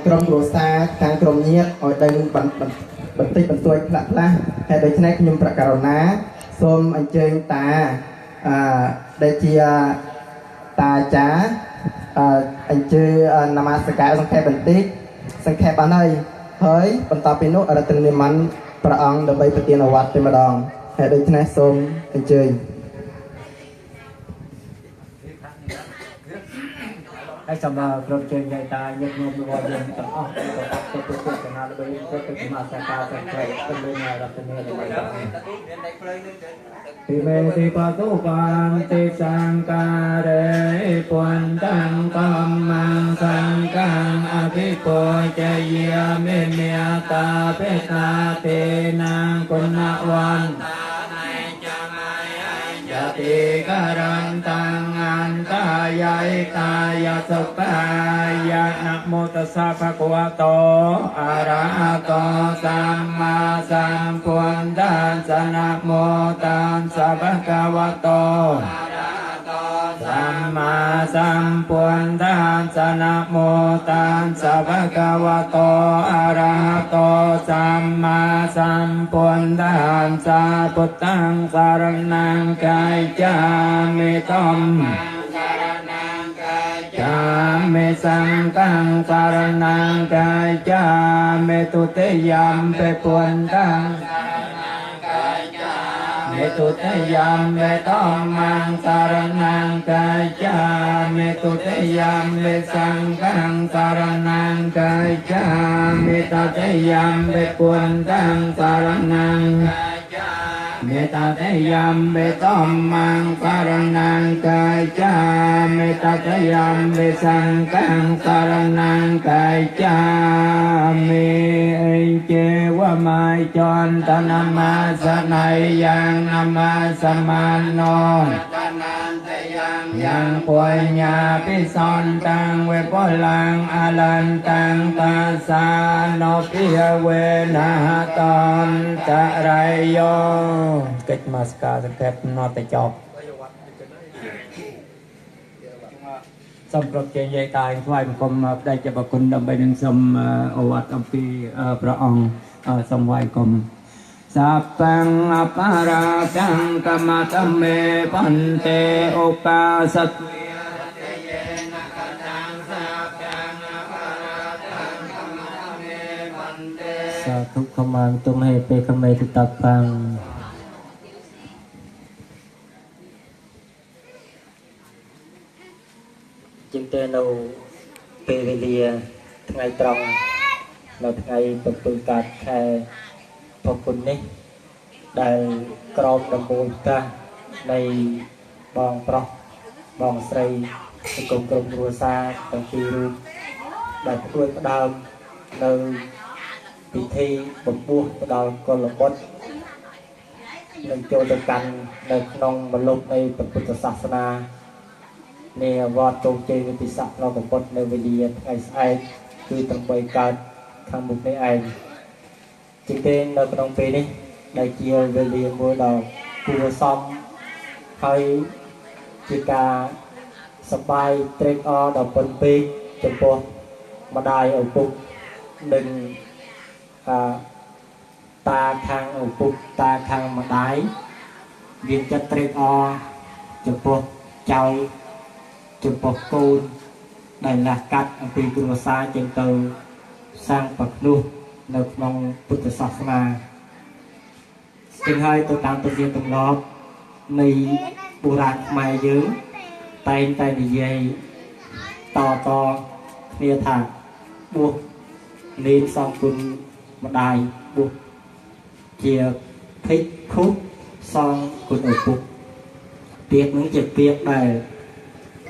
กรมรัวซาทางกรมเนียออยได้บันติบันตัวพละให้โดยชนะขยมประการนาส้มอันเจงตาได้เชียตาจ้าอันเจนามาสกายสังเกตบันติสังเกตบ้านไหนเฮ้ยบรรดาเป็นโนอะไรตึงในมันประอังดับไปปฏิณวัตเป็นมาดองให้โดยชนะส้มอันเจงให้สำหรับโปรเจกต์ใหญ่ตายยกมือวอลยังต่อตัวตัวชนะเลยก็เป็นมาสกาเป็นใครเป็นเรื่องอะไรรับเป็นเรื่องอะไรที่เมติปะตุปันติสังการเรปวันตังกัมมังสังกังอภิโภเจยเมเมียตาเปตาเตนังกุณวันยะติการันตังอันตายายตายาสุปายะนะโมตัสสะภะคะวะโตอะระหะโตสัมมาสัมพุทธัสสะนะโมตัสสะภะคะวะโตสัมมาสัมพุทธัสสะนะโมตัสสะภะคะวะโตอะระหะโตสัมมาสัมพุทธัสสะพุทธังสรณังกายจามิธัมมังสรณังกายจามิสังฆังสรณังกายจามิตุติยัมปิพุทธังเมตุเตยัมเมตัมมังสารนังกายจาเมตุเตยัมเมสังฆังสารนังกายจาเมตเตยัมเมปุณตังสารนังเมตเตยัมเมตัมมังสารนังกายจาเมตเตยัมเมสังฆังสารนังกายจาเมเจวะมายจรตนามาสนัยยังนามาสมานโนยังป่วยญาพิสอนตังเวปลังอลันตังตาสาโนพิเวนะตอนจะไรโยกิจมาสกาสเก็ตนอตจบสำหรับเจยตายฝ่ายกรมได้จะประคุณดำไปหนึ่งสมอวัตอัมพีพระองค์สมวัยกรมสัพพังอปาราจังกรรมตเมปันเตอุปาสัตสาธุขมังตุมเหเปขเมตุตัพังจึงเตโนเปเวเลียทั้งไงตรองเราทั้งไงเปิดปืนการแค่พอคุณนี่ได้กรอบดำบูกาในบองปรอกบองไสกรมรัวซาตั้งปีรูได้พูดดาวในพิธีบวบดาวกลบดในโจตกันในนองบรรลุในพุทธศาสนาในวอดโจเจวิปิสักเราบดในวิเดียไอไอคือตั้งใบการข้างบุกในไอจึงเป็นในกรองปีนี้ได้เกี่ยวเวลีมวยดอกผู้ซ้อมให้จิกาสบายเตรกอดอกปนปีจนปวดมาได้เอาปุกหนึ่งตาทางเอาปุกตาทางมาได้เวียนจะเตรกอจนปวดเจ้าจนปวดกูนได้หลักกัดอันเป็นกุศลจนเติมสร้างปักนุ่ในมองพุทธศาสนาจึงให้ตัวตามตัวเรียนตัวล้อในโบราณมาเยอะไตดีเยต่อเนียถาบวกเน้นสองคุณมาได้บวกเกี่ยวพิกคุกสองคุณอุปุเปียกนึงเจ็บเปียกได้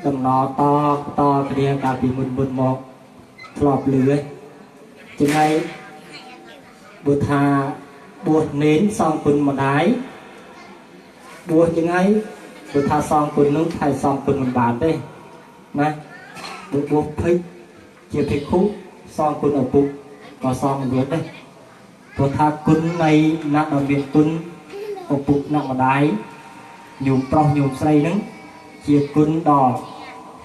ดำนอต่อเรียงการปีมุนหมอกทลอบเหลือจึงให้บุธาบวชเน้นซองคุณมาได้บวชยังไงบุธาซองคุณนุ่งไทยซองคุณมันบานได้นะบวชพิกเกี่ยวพิกคุกซองคุณเอาปุกก็ซองบวชได้บุธาคุณในนักดำเนินคุณเอาปุกนักมาได้หยุ่มปลอกหยุ่มใส่นึงเกี่ยวคุณดอก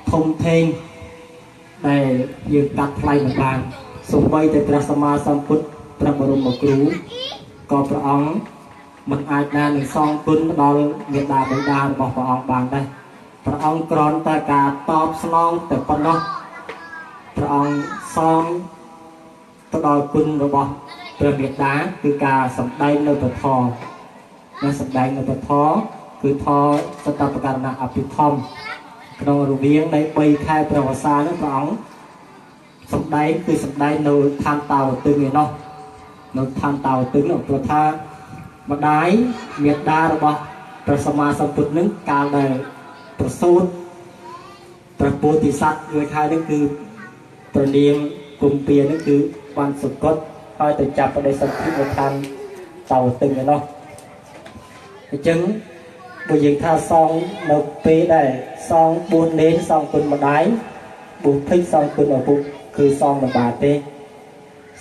ทงเทงได้ยืนตัดไฟเหมือนกัน សំបីតែព្រះសម្មាសម្ពុទ្ធព្រះបរមគ្រូក៏ព្រះអង្គមិនអាចណានឹងសងគុណដល់មេដាបិតារបស់ព្រះអង្គបានដែរព្រះអង្គគ្រាន់តែការតបស្នងតែប៉ុណ្ណោះព្រះអង្គសងទៅដល់គុណរបស់ព្រះមេដាគឺការសម្ដែងនៅពធនិងសម្ដែងនៅពធគឺធរសតបករណអភិធម្មក្នុងរវាងនៃ3ខែព្រះវស្សានោះព្រះអង្គសម្ដែងគឺសម្ដែងនៅឋានតាវទឹងឯណោះនៅឋានតាវទឹងនោះព្រោះថាម្ដាយមេដារបស់ព្រះសម្មាសម្ពុទ្ធនឹងកាលដែលប្រសូតព្រះពោធិសត្វមួយខែនេះគឺព្រះនាងគុំពានេះគឺបានសង្កត់ឲ្យទៅចាប់បដិសន្ធិនៅឋានតាវទឹងឯណោះអញ្ចឹងបើយើងថាសងនៅពេលដែលសងបួសនេនសងគុណម្ដាយបួសភិក្ខសងគុណឪពុកគឺសងមិនបានទេ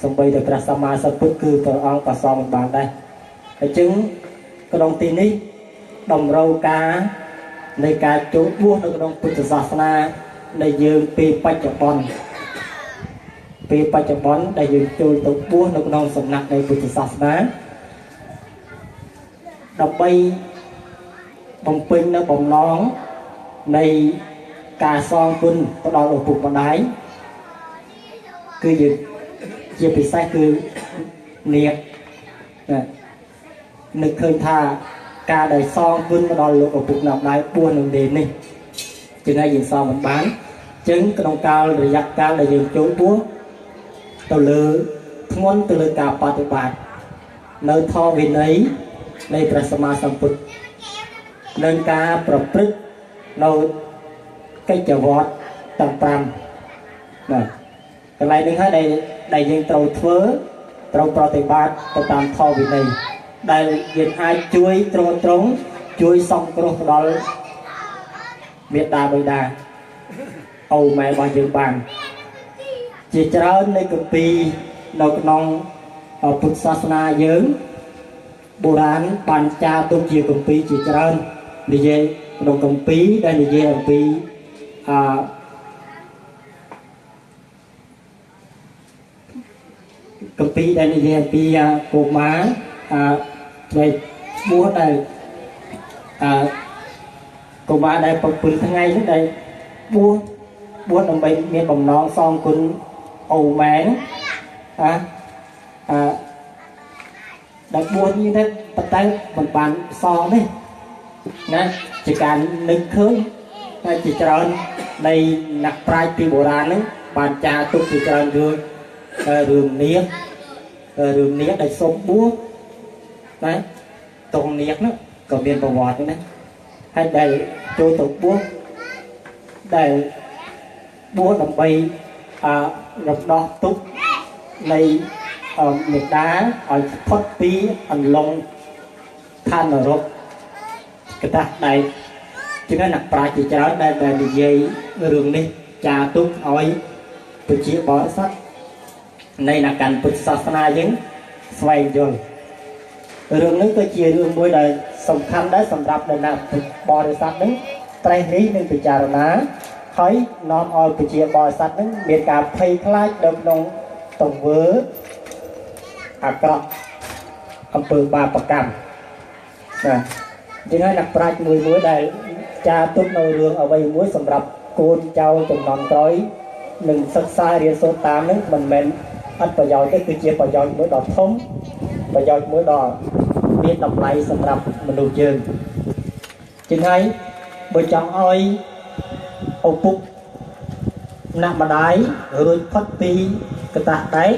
សំបីតែព្រះសម្មាសម្ពុទ្ធគឺព្រះអង្គក៏សងមិនបានដែរអញ្ចឹងក្នុងទីនេះតម្រូវការនៃការចូលបួសនៅក្នុងពុទ្ធសាសនាដែលយើងពេលបច្ចុប្បន្នដែលយើងចូលទៅបួសនៅក្នុងសំណាក់នៃពុទ្ធសាសនាដើម្បីបំពេញនៅបំណងនៃការសងគុណទៅដល់ឪពុកម្ដាយគឺយើងជាពិសេសគឺនាគនឹកឃើញថាការដែលសងគុណទៅដល់លោកឪពុកម្ដាយបួសនឹងនេះចឹងហើយយើងសងមិនបានចឹងក្នុងកាលរយៈកាលដែលយើងចូលបួសទៅលើធ្ងន់ទៅលើការបប្រតិបត្តិនៅធម៌វិន័យនៃព្រះសម្មាសម្ពុទ្ធនឹងការប្រព្រឹត្តនៅកិច្ចវត្តទាំង5ណាកន្លែងនេះហើយដែលយើងត្រូវធ្វើត្រូវប្រតិបត្តិទៅតាមធម៌វិន័យដែលយើងអាចជួយទ្រទ្រង់ជួយសង្គ្រោះដល់មេដាបិតាអូម៉ែរបស់យើងបានជាច្រើននៃគម្ពីរនៅក្នុងពុទ្ធសាសនាយើងបុរាណបានចារទុកជាគម្ពីរជាច្រើននិយាយក្នុងគម្ពីរដែលនិយាយអំពីគម្ពីរដែលនិយាយអំពីកុមារដែលបួសដែលកុមារដែល7ថ្ងៃនោះដែលបួសដើម្បីមានបំណងសងគុណអូម៉ែដែលបួសនេះតែប៉ុន្តែមិនបានសងទេណាជាការនឹកឃើញតែជាច្រើននៃអ្នកប្រាជ្ញពីបុរាណហ្នឹងបានចារទុកជាច្រើនរឿងនាគដែលសុំបួសណាតងនាគនោះក៏មានប្រវត្តិដែរហើយដែលចូលទៅបួសដែលបួសដើម្បីរំដោះទុក្ខនៃមេដាឲ្យផុតពីអន្លង់ឋាននរកកតាដែលជាអ្នកប្រាជ្ញជាច្រើនដែលនិយាយរឿងនេះចារទុកឲ្យប្រជាបរិស័ទនៃអ្នកកាន់ពុទ្ធសាសនាយើងស្វែងយល់រឿងនេះក៏ជារឿងមួយដែលសំខាន់ដែរសម្រាប់អ្នកបរិស័ទនឹងត្រេះរិះនឹងពិចារណាហើយនាំឲ្យប្រជាបរិស័ទនឹងមានការភ័យខ្លាចនៅក្នុងទង្វើអាក្រក់អំពើបាបកម្មណាជាងអ្នកប្រាជ្ញមួយដែលចារទុកនៅរឿងអ្វីមួយសម្រាប់កូនចៅចំនួនក្រោយនឹងសិក្សារៀនសូត្រតាមនឹងមិនមែនអត់ប្រយោជន៍ទេគឺជាប្រយោជន៍មួយដ៏ធំប្រយោជន៍មួយដ៏មានតម្លៃសម្រាប់មនុស្សយើងជាងហើយបើចង់ឲ្យឪពុកអ្នកម្ដាយរួចផុតពីកតាដែក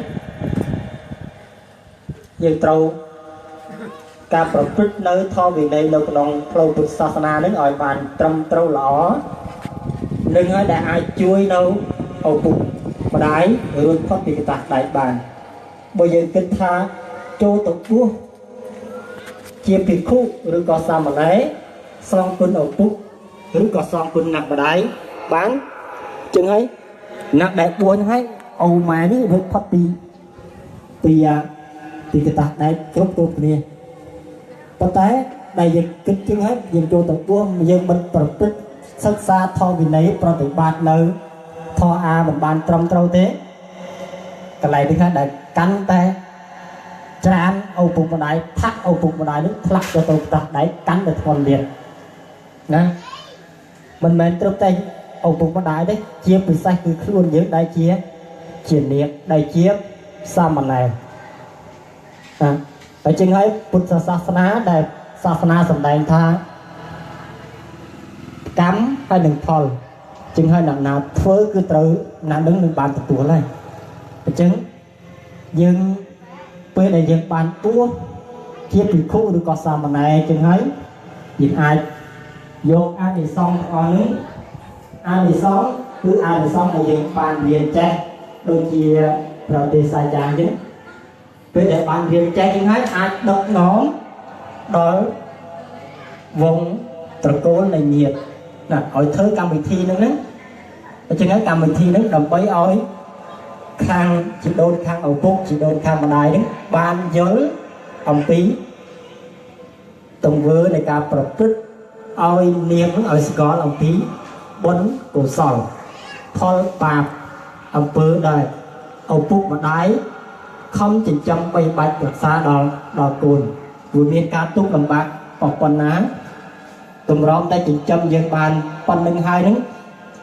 យើងត្រូវការប្រព្រឹត្តនៅធម៌វិន័យនៅក្នុងផ្លូវពុទ្ធសាសនានឹងឲ្យបានត្រឹមត្រូវល្អនឹងហើយដែលអាចជួយនៅឪពុកម្ដាយរួចផុតពីកតាដែកបានបើយើងគិតថាចូលទៅបួសជាភិក្ខុឬក៏សាមណេរសងគុណឪពុកឬក៏សងគុណអ្នកម្ដាយបានចឹងហើយអ្នកដែលបួសហ្នឹងហើយអូម៉ែនេះរួចផុតពីកតាដែកគ្រប់គ្រប់គ្នាប៉ុន្តែដែលយើងគិតចឹងហើយយើងចូលទៅបួសយើងមិនប្រព្រឹត្តសិក្សាធម៌វិន័យប្រតិបត្តិនៅធម៌អាមិនបានត្រឹមត្រូវទេ cái này thì khác để cắn tay tràn âu phục một đáy thắt âu phục một đáy nước thắt cho tôi tập đấy cắn được còn liệt nè mình trục tay âu phục một đáy đấy chia từ sai từ luôn dưới đây chia triển liệt đây chia sao mà này ở trên ấy Phật sa na đây sa na sầm đèn tha cắm hay đừng thol chừng hơi nặng nào phơi cứ tự nặng đứng lên bàn tụi này chứng nhưng bây đây dân bàn tua chia từ khu được có sao mà này chừng ấy nhìn ai vô ai thì xong còn nữa ai thì xong cứ ai thì xong là dân bàn liền che đôi chia rồi thì sai chàng chứ bây để bàn liền che chừng ấy ai độc nón đó vùng trật cố này nhiệt là hỏi thơ cầm bị thi nữa ở trên ấy cầm bị thi nữa đầm bấy ơi khang chỉ đôi khang ở phúc chỉ đôi khang mà đài đấy ban giới ông tí tổng vơ này cả bậc tức ơi niệm ở có ông tí bấn cổ sòn thol bạc ông pơ đời ông phúc mà đái không chỉ chăm bay bạch được xa đò cồn vừa miền ca túc làm bạc hoặc quần áo tụm rong đây chỉ chăm dân bàn phần nâng hai nữa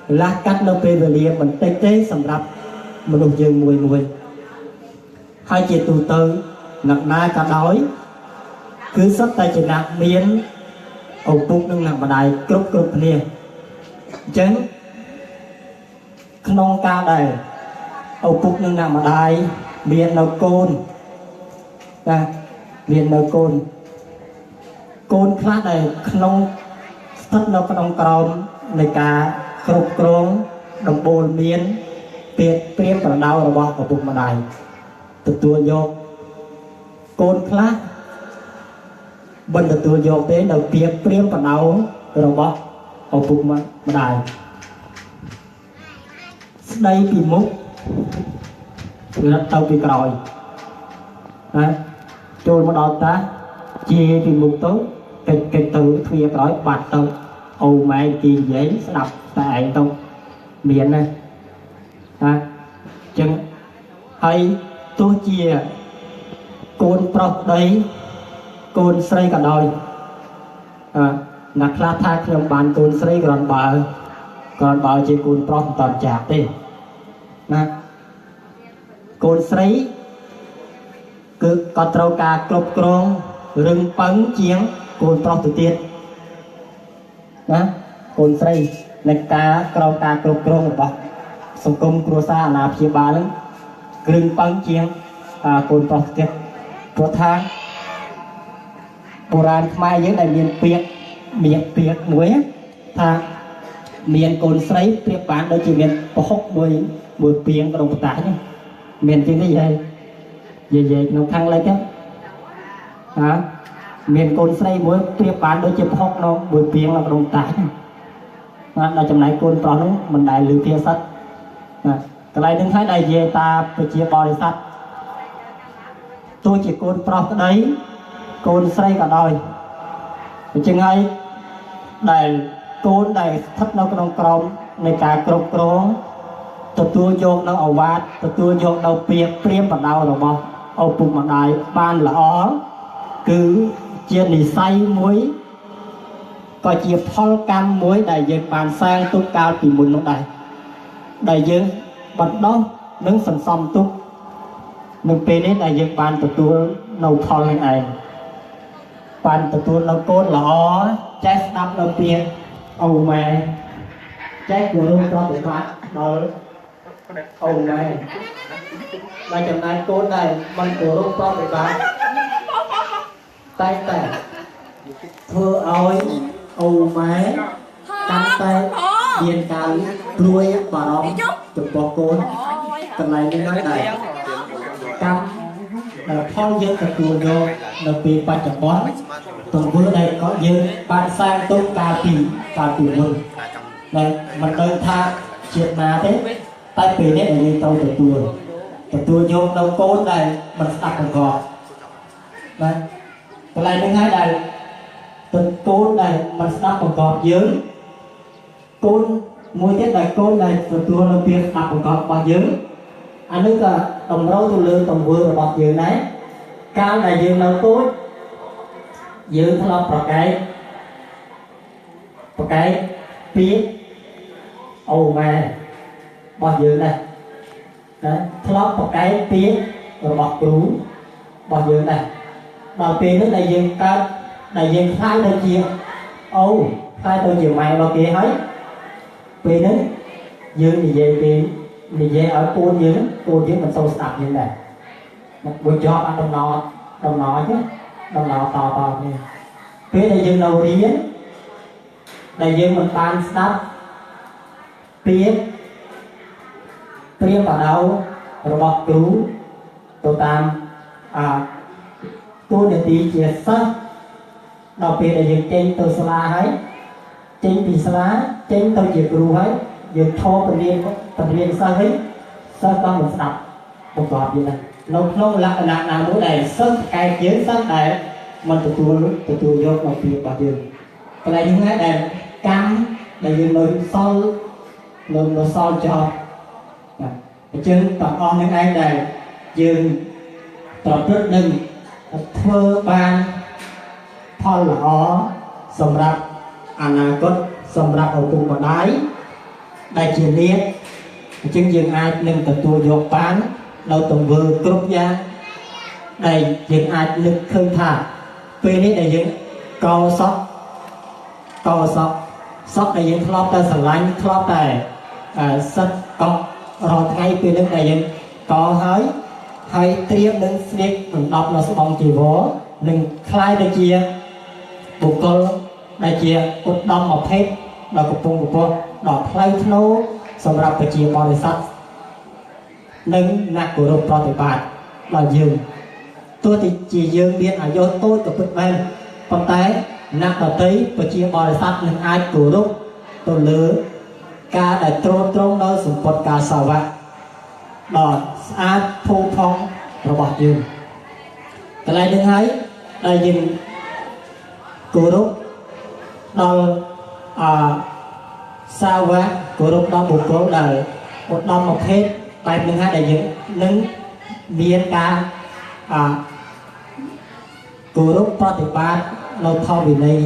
là cắt nó về liền mình tê tê sầm rập mình đục dương mùi mùi hai chị tù tư nặng na cả đói cứ sắp tay chị nặng miếng ổ bụng nâng nặng mà đài cướp nè chấn không ca đầy ổ bụng nâng nặng mà đài miếng nấu côn miếng nấu côn khác này không thất nó có đông crom này cả cột crom đồng bồn miên tiệt priêm và đau rồi bỏ ở bụng mà đài từ tua vô côn khác bên từ tua vô đến đầu tiệt priêm và đau rồi bỏ ở bụng mà đài đây bị múc rất tao bị còi trôi mà đòn ta chia bị múc tốt cái từ thuê cõi bạc tông âu mai kỳ giấy đập tại tông miền này chừng hay tôi chia côn pro đấy côn xây cả đôi nạc la tha trong bàn côn xây còn bờ chỉ côn pro toàn chạc đi côn xây cứ có trâu ca cột krong rừng bắn chiến côn pro tự tiết côn xây này cá trâu ca cột krong bọc sông công cua sa là phía ba lắm rừng bắn chiến côn pro tự tiết pro thang Buran mai dưới này miền piệt muối thang miền côn xây piệt bán đôi chỉ miền hốc mùi piền cái đồng tả nhé miền trên cái gì về nó thăng lên chứ miền côn xây muối piệt bán đôi chỉ hốc nó mùi piền là đồng tả nhé là trong này côn to nó mình đại lừa kia sắt cái này đứng thấy đây về ta phải chia bò để sắt tôi chỉ côn pro cái đấy côn xây cả đôi chừng ấy đầy côn đầy thấp nó trong crom này cả cột crom tua vô nó ẩu vát tua vô đầu piệt priêm vào đầu rồi bò ẩu bụng mặt đài ban là ó cứ chia nỉ say muối coi chia phol cam muối đầy dược bàn sang túc cao thì muốn nó đầy dược bật đó nướng phần xong túc mình pe đến đầy dược bàn tua nấu phol lên này bàn tua nấu côn là ó trái đắp đầu tiên ẩu mè trái của luôn cho để bạn đó ẩu mè và trong này côn này mình của luôn cho để bạn tay tẻ thưa ơi ẩu mè cắn tay điền cào đuôi và đó chụp bò côn cần này nên nói này cắm phong dương cả chùa vô là bị ba chập bón tuần vừa này có dương ban sang tốt ca tù mừng này mình đơn tha chuyện mà thế tay pì đấy là như tàu từ chùa vô đầu côn này mình đặt còn gọt này cái này thứ hai này từ côn này mình đặt còn gọt dưới côn mùi tiết này côn này từ chùa là việc đặt còn gọt bao dưới អានេះក៏តម្រូវទៅលើទង្វើរបស់យើងដែរកាលដែលយើងនៅតូចយើងធ្លាប់ប្រកែកពាក្យអូម៉ែរបស់យើងដែរណាធ្លាប់ប្រកែកពាក្យរបស់គ្រូរបស់យើងដែរដល់ពេលនេះដែលយើងកើតដែលយើងខ្លាចទៅជាអូខ្លាចទៅជាម៉ែរបស់គេហើយពេលនេះយើងនិយាយឲ្យកូនយើងមិនសូវស្ដាប់យើងដែរមកបុជាប់អត់ដំណើរទេដំណើរតនេះពេលដែលយើងនៅរៀនដែលយើងមិនបានស្ដាប់ពាក្យព្រាមបដៅរបស់គ្រូទៅតាមតួនាទីជាសិស្សដល់ពេលដែលយើងចេញទៅសាលាហើយចេញពីសាលាចេញទៅជាគ្រូហើយយើងឈរពលានសិស្សវិញសិស្សក៏មិនស្ដាប់បង្គាប់យើងដែរនៅក្នុងលក្ខណៈណាមួយដែលសិស្សកែយើងសិស្សដែលមិនទទួលយកមកពីរបស់យើងកន្លែងនេះដែរដែលកម្មដែលយើងនៅសល់ចោលអញ្ចឹងទាំងអស់នឹងឯងដែលយើងប្រព្រឹត្តនឹងធ្វើបានផលល្អសម្រាប់អនាគតសម្រាប់ឪពុកម្ដាយដែលជាលាភអញ្ចឹងយើងអាចនឹងទទួលយកបាននៅទង្វើគ្រប់យ៉ាងដែលយើងអាចនឹកឃើញថាពេលនេះដែលយើងកោសក់ដែលយើងធ្លាប់តែស្រឡាញ់ធ្លាប់តែសិតកក់រាល់ថ្ងៃពេលនេះដែលយើងកោហើយត្រៀមនឹងស្លៀកដណ្ដប់នៅស្បង់ជីវរនឹងខ្លាយទៅជាបុគ្គលដែលជាឧត្តមភេទដល់កំពុងពពកដល់ផ្លូវធ្នូសម្រាប់ប្រជាបរិស័ទនិងអ្នកគោរពប្រតិបត្តិដល់យើងទោះជាយើងមានអាយុតូចក៏ពិតមែនប៉ុន្តែអ្នកដទៃប្រជាបរិស័ទនឹងអាចគោរពទៅលើការដែលទ្រទ្រង់ដល់សម្ពត់ការសាវៈដល់ស្អាតផូរផង់របស់យើងកន្លែងនេះហើយដែលយើងគោរពដល់សាវៈគោរពដល់បុគ្គលដែលឧត្តមភេទបែបនេះហើយដែលយើងនឹងមានការគោរពប្រតិបត្តិនៅធម៌វិន័យ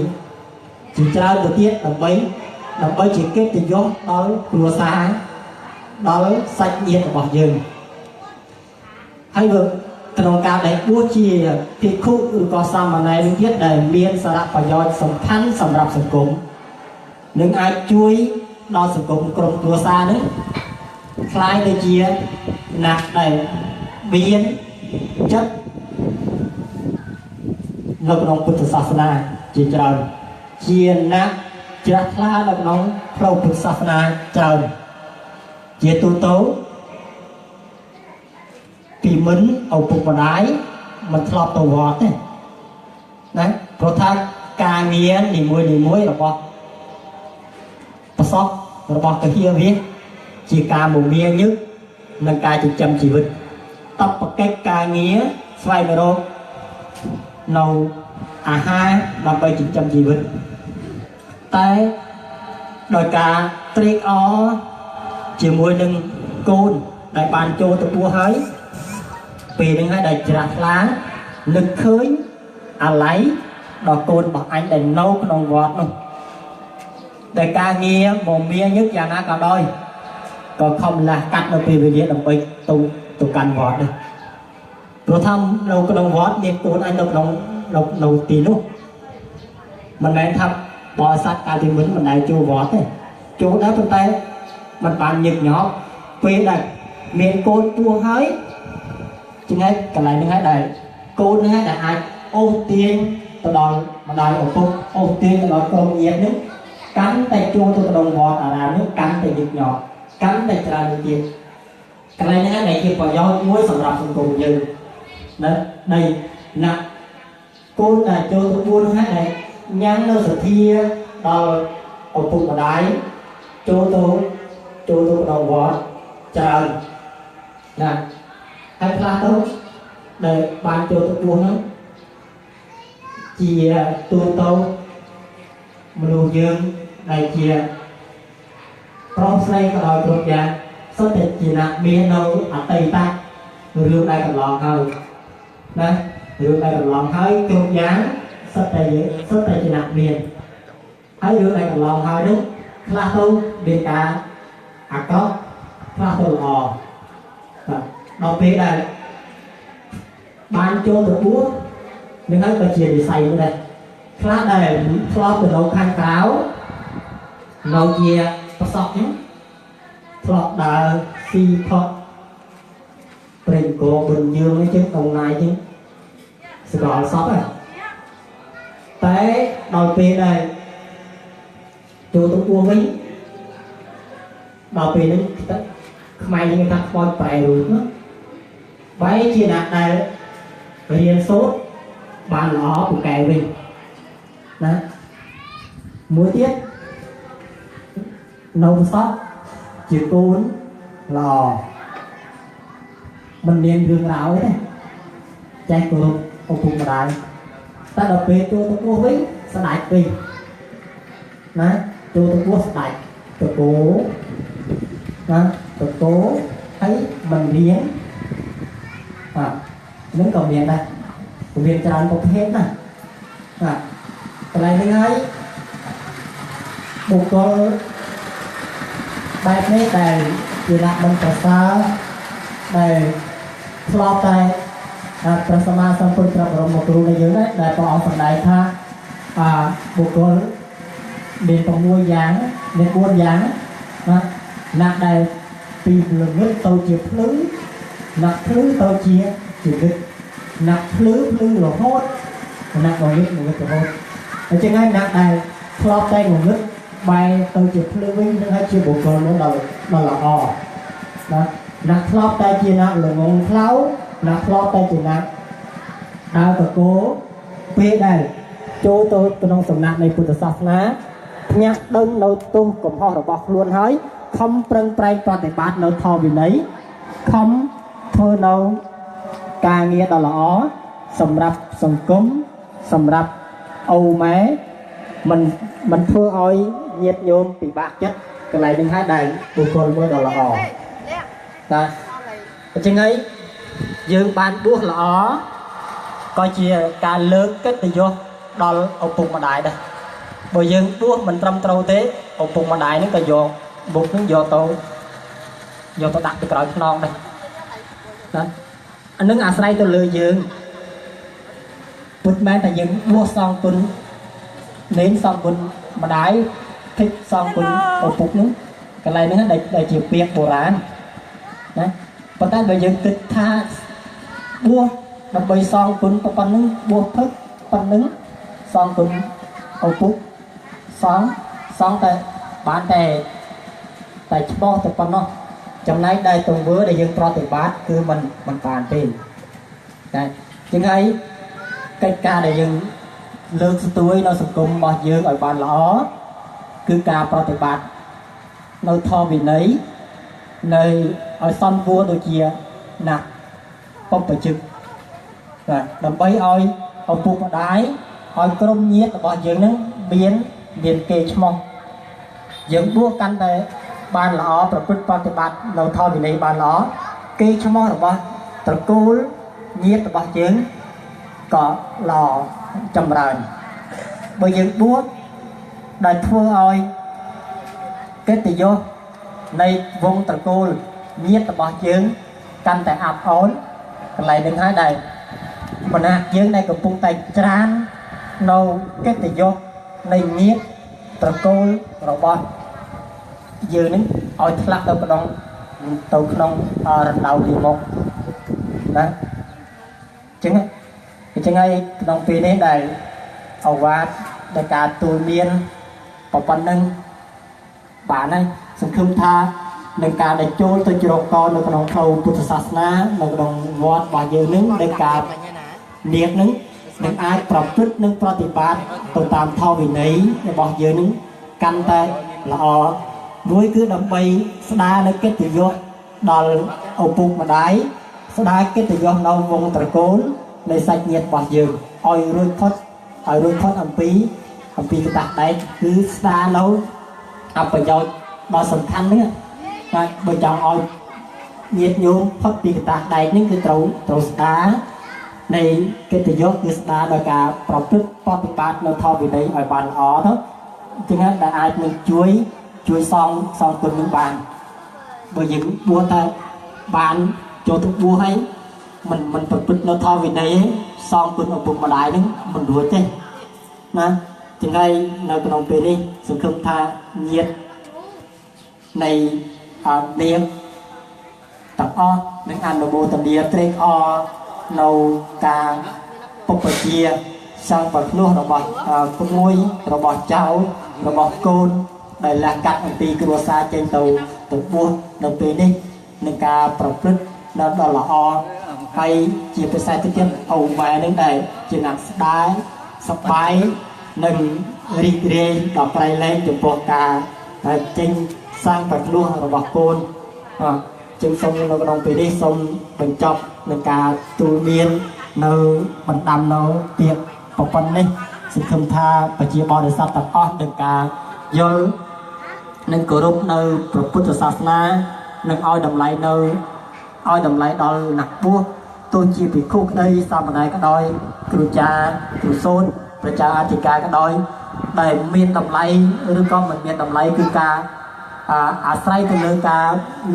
ជាច្រើនទៅទៀតដើម្បីជាកិត្តិយសដល់គ្រួសារដល់សាច់ញាតិរបស់យើងហើយក្នុងការដែលបួសជាភិក្ខុឬក៏សាមណេរនេះទៀតដែលមានសារៈប្រយោជន៍សំខាន់សម្រាប់សង្គមនឹងអាចជួយដល់សង្គមក្រុមគ្រួសារនេះคล้ายទៅជាអ្នកដែលមានចិត្តនៅក្នុងពុទ្ធសាសនាជាច្រើនជាអ្នកជ្រះថ្លានៅក្នុងផ្លូវពុទ្ធសាសនាច្រើនជាទូទៅពីមិនឪពុកម្ដាយមិនធ្លាប់ទៅវត្តទេណាព្រោះថាការងារនីមួយរបស់ប្រសពរបស់កាហាវាជាការមមាញឹកនិងការចិញ្ចឹមជីវិតតបកិច្ចការងារស្វែងរកនៅអាហារដើម្បីចិញ្ចឹមជីវិតតែដោយការត្រេកអរជាមួយនឹងកូនដែលបានចូលទៅពោះហើយពេលហ្នឹងហើយដែលជ្រះថ្លានឹកឃើញអាឡ័យដល់កូនរបស់អញដែលនៅក្នុងវត្តនោះដែលការងារមមាញឹកយ៉ាងណាក៏ដោយក៏ខំលះកាត់នៅពេលវេលាដើម្បីទៅកាន់វត្តនេះព្រោះថានៅក្នុងវត្តមានកូនអញនៅទីនោះមិនមែនថាបរិស័ទកាលពីមុនមិនដែលចូលវត្តទេចូលដែរប៉ុន្តែมันបានញឹកញាប់ពេលដែលមានកូនពោះហើយចំណែកកន្លែងនេះហើយដែលកូននេះដែលអាចអូសទាញទៅដល់ម្ដាយឪពុកអូសទាញទៅដល់ក្រុមញាតិនេះកាន់តែចូលទៅក្នុងវត្តអារាមនេះកាន់តែញឹកញាប់កាន់តែច្រើនទៀតកន្លែងនេះដែលជាប្រយោជន៍មួយសម្រាប់សង្គមយើងណានៃណាកូនដែលចូលទៅពួនហ្នឹងដែលញ៉ាំនៅសទ្ធាដល់ឪពុកម្ដាយចូលទៅក្នុងវត្តច្រើនណាហើយខ្លះទៅដែលបានចូលទៅពួនហ្នឹងជាទូទៅមនុស្សយើងដែលជាប្រុសស្រីក៏ដោយគ្រប់យ៉ាង សុទ្ធតែជាអ្នកមាននៅអតីតរឿងដែលកន្លងហើយណារឿងដែលកន្លងហើយគ្រប់យ៉ាងសុទ្ធតែជាអ្នកមានហើយរឿងដែលកន្លងហើយនោះខ្លះទៅមានការអាក្រក់ខ្លះទៅល្អដល់ពេលដែលបានចូលទៅបួសនឹងហើយក៏ជាវិស័យមួយដែរខ្លះដែលធ្លាប់ទៅនៅខាងក្រៅនៅជាប្រសពហ្នឹងធ្លាប់ដើរស៊ីផុតព្រេងគោបនយើងនេះចឹងដងណាយចឹងស្គាល់សពហ្នឹងតែដល់ពេលដែលចូលទៅបួសវិញដល់ពេលហ្នឹងខ្មែរយើងថាខ្មោចប្រែរូបណាបែរជាអ្នកដែលរៀនសូត្របានល្អពូកែវិញណាមួយទៀតនៅសពជាកូនល្អមិនមានរឿងរ៉ាវទេចេះគោរពឪពុកម្ដាយតែដល់ពេលចូលទៅពោះវិញស្ដាច់វិញណាចូលទៅពោះស្ដាច់ទៅគោណាទៅគោហើយមិនរៀននឹងក៏មានដែរមានច្រើនប្រភេទណាកន្លែងនេះហើយបុគ្គលបែបនេះដែលជាអ្នកមិនប្រសើរដែលធ្លាប់តែព្រះសម្មាសម្ពុទ្ធព្រះបរមគ្រូនៃយើងដែរដែលព្រះអង្គសម្ដែងថាបុគ្គលមាន6យ៉ាងមាន4យ៉ាងណាអ្នកដែលពីល្ងឹតទៅជាភ្លឺអ្នកភ្លឺទៅជាជីវិតអ្នកភ្លឺរហូតអ្នកងងឹតរហូតអញ្ចឹងហើយអ្នកដែលធ្លាប់តែងងឹតបែរទៅជាភ្លឺវិញនឹងហើយជាបុគ្គលនោះដល់ល្អណាអ្នកធ្លាប់តែជាអ្នកល្ងងខ្លៅអ្នកធ្លាប់តែជាអ្នកដើរតកោពេលដែលចូលទៅក្នុងសំណាក់នៃពុទ្ធសាសនាភ្ញាក់ដឹងនៅទោសកំហុសរបស់ខ្លួនហើយខំប្រឹងប្រែងប្រតិបត្តិនៅធម៌វិន័យខំធ្វើនៅការងារដ៏ល្អសម្រាប់សង្គមសម្រាប់អូម៉ែមិនធ្វើឲ្យញាតិញោមពិបាកចិត្តកន្លែងនេះហើយដែលបុគ្គលមួយដ៏ល្អតែអញ្ចឹងហើយយើងបានបួសល្អក៏ជាការលើកកិត្តិយសដល់ឪពុកម្ដាយដែរបើយើងបួសមិនត្រឹមត្រូវទេឪពុកម្ដាយនឹងក៏យកបុកនឹងយកទៅដាក់ទៅក្រោយខ្នងដែរណាអានឹងអាស្រ័យទៅលើយើងពុទ្ធមែនតែយើងបួសសងគុណលេងសងគុណម្ដាយគិតសងគុណឪពុកនោះកន្លែងហ្នឹងដែលជាពាក្យបុរាណណាប៉ុន្តែបើយើងគិតថាបួសដើម្បីសងគុណប៉ុណ្្នឹងបួសផឹកប៉ុណ្្នឹងសងគុណឪពុកសងតែបានតែច្បោះទៅប៉ុណ្ណោះចំណែកដែលទង្វើដែលយើងប្រតិបត្តិគឺมันបានទេតែជាងហើយកិច្ចការដែលយើងលើកស្ទួយនៅសង្គមរបស់យើងឲ្យបានល្អគឺការប្រតិបត្តិនៅធម៌វិន័យនៅឲ្យសមគួរដូចជាណាស់បព្វជិកដើម្បីឲ្យឪពុកម្ដាយឲ្យក្រុមញាតិរបស់យើងនឹងមានគេឈ្មោះយើងបួសកាន់តែបានល្អប្រព្រឹត្តប្រតិបត្តិនៅធម៌វិន័យបានល្អគេឈ្មោះរបស់ត្រកូលញាតិរបស់យើងក៏ល្អចម្រើនបើយើងបួសដែលធ្វើឲ្យកិត្តិយសនៃវងត្រកូលញាតិរបស់យើងកាន់តែអាប់អន់កន្លែងនឹងហើយដែលបណ្ណាយើងដែលកំពុងតែច្រាននៅកិត្តិយសនៃញាតិត្រកូលរបស់យើងនឹងឲ្យធ្លាក់ទៅក្នុងរណ្ដៅពីមុខណាអញ្ចឹងហើយក្នុងពេលនេះដែលអវាទដែលការទូលមានប៉ុណ្្នឹងបានហើយសង្ឃឹមថានឹងការដែលចូលទៅជ្រកកនៅក្នុងផ្លូវពុទ្ធសាសនានៅក្នុងវត្តរបស់យើងនឹងដែលការនាគនឹងអាចប្រព្រឹត្តនិងប្រតិបត្តិទៅតាមធម៌វិន័យរបស់យើងនឹងកាន់តែល្អមួយគឺដើម្បីស្ដារនៅកិត្តិយសដល់ឪពុកម្ដាយស្ដារកិត្តិយសនៅវងត្រកូលនៃសាច់ញាតិរបស់យើងឲ្យរួចផុតអំពីកតាស់ដែកគឺស្ដារនៅអប្រយោជន៍ដ៏សំខាន់នេះ តែបើចង់ឲ្យញាតញោមផុតពីកតាដែកនេះគឺត្រូវស្ដារនៃកិត្តិយសគឺស្ដារដោយការប្រព្រឹត្តបប្រតិបត្តិនៅធម៌វិន័យឲ្យបានល្អទៅចឹងដែលអាចនឹងជួយសងគុណនឹងបានបើយើងបួសតែបានចូលទៅបួសហើយមិនប្រព្រឹត្តនៅធម៌វិន័យសងគុណឪពុកម្ដាយនឹងមិនរួចទេណាចឹងហើយនៅក្នុងពេលនេះសង្ឃឹមថាញាតិនៃនាងទាំងអស់នឹងអនុមោទនាត្រេកអរនៅការពុបជាសង្ឃប្រភ្នោះរបស់ក្មួយរបស់ចៅរបស់កូនដែលលះកាត់អំពីគ្រួសារចេញទៅបួសនៅពេលនេះនឹងការប្រព្រឹត្តដល់ល្អហើយជាពិសេសទៅទៀតអូម៉ែនឹងដែលជាអ្នកស្ដាយសប្បាយនិងរីករាយដល់ប្រៃលែងចំពោះការចេញសាងប្រភ្នោះរបស់កូនจึงសូមនៅក្នុងពេលនេះសូមបញ្ចប់នឹងការទូលមាននៅបណ្ដាំនៅពាក្យប្រពន្ធនេះសង្ឃឹមថាប្រជាបរិស័ទទាំងអស់នឹងការយល់និងគោរពនៅព្រះពុទ្ធសាសនានិងឲ្យតម្លៃដល់អ្នកបួសទោះជាភិក្ខុក្តីសាមណេរក៏ដោយគ្រូចារ្យគ្រូសូត្រប្រជាអធិការក៏ដោយដែលមានតម្លៃឬក៏មិនមានតម្លៃគឺការអាស្រ័យទៅលើការ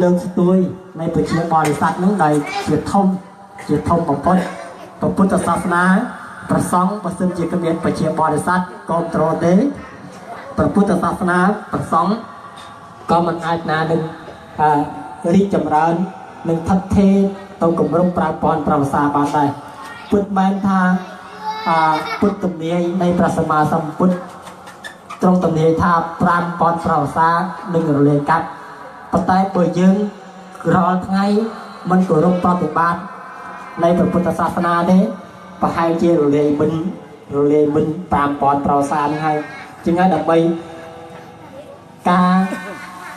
លើកស្ទួយនៃប្រជាបរិស័ទនោះដែលជាធំបំផុតព្រះពុទ្ធសាសនាប្រសង់បើសិនជាគ្មានប្រជាបរិស័ទគ្រប់គ្រងទេព្រះពុទ្ធសាសនាប្រសង់ក៏មិនអាចណានឹងរីកចម្រើននិងថិតថេរទៅគម្រប់ប្រើពន្ធប្រវសាបានដែរពុទ្ធបានថាពុទ្ធទំនាយនៃព្រះសម្មាសម្ពុទ្ធត្រង់ទំនាយថា5ពន្ធប្រវសានឹងរលាយកាត់ប៉ុន្តែបើយើងរាល់ថ្ងៃមិនគោរពប្រតិបត្តិនៃព្រះពុទ្ធសាសនាទេប្រហែលជារលាយមិន5ពន្ធប្រវសានឹងហើយជាងហើយដើម្បីការ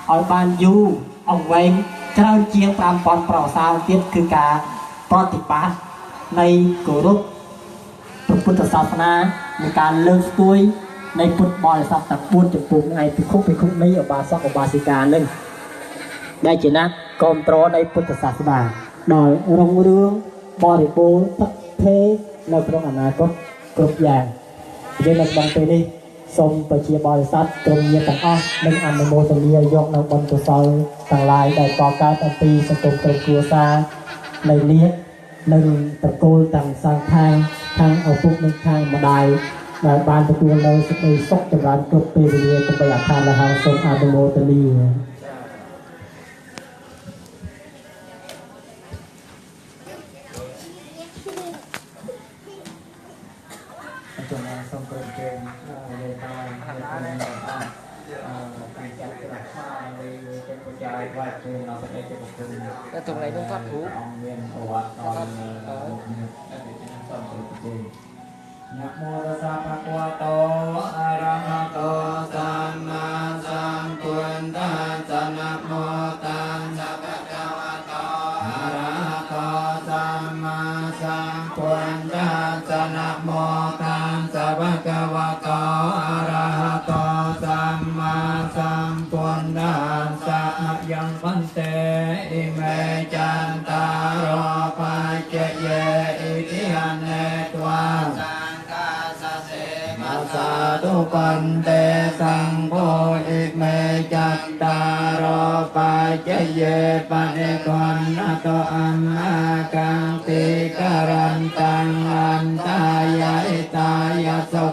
ឲ្យបានយូរអង្វែងច្រើនជាង5ពន្ធប្រវសាទៀតគឺការប្រតិបត្តិនៃគោរពព្រះពុទ្ធសាសនានៃការលើកស្ទួយនៃពុទ្ធបរិស័ទទាំង4ចំពោះឯភិក្ខុនៃឧបាសកឧបាសិកានឹងដែលជាអ្នកគ្រប់គ្រងនៃពុទ្ធសាសនាដោយរុងរឿងបរិបូរណ៍ទឹកថេរនៅក្នុងអនាគតគ្រប់យ៉ាងយើងនៅក្នុងពេលនេះសូមប្រជាបរិស័ទក្រុមញាតិទាំងអស់និងអនុមោទនាយកនៅបុណ្យកុសលទាំងឡាយដែលកកើតអំពីសង្គមក្រុមគ្រួសារនៃនាគនិងត្រកូលទាំងសងខាងឪពុកនិងខាងម្ដាយដែលបានទទួលនៅសេចក្តីសុខចម្រើនគ្រប់ពេលវេលាដើម្បីអខានលហោសូមអនុមោទនាសូមគោរពជើងលេខតាមការចាត់ចែងនៃចិត្តបច្ច័យវត្តគឺនៅប្រទេសជប៉ុនតែត្រង់នេះនោះគាត់គ្រូអង្គមានប្រវត្តិដល់សូមគោរពជើងนะโมตัสสะภะคะวะโตอะระหะโตสัมมาสัมพุทธัสสะนะโมตัสสะภะคะวะโตอะระหะโตสัมมาสัมพุทธัสสะนะโมตัสสะภะคะวะโตอะระหะโตสัมมาสัมพุทธัสสะมะยังวันเตอิเมจันตารโอปัจเจเยอิทิหันเนตวาสาธุปันเตสังโฆอิเมจัตตารโปัจเจเยปะเนกัณณโตอัมมากังติกรันตังอันตายะอิตายะสุ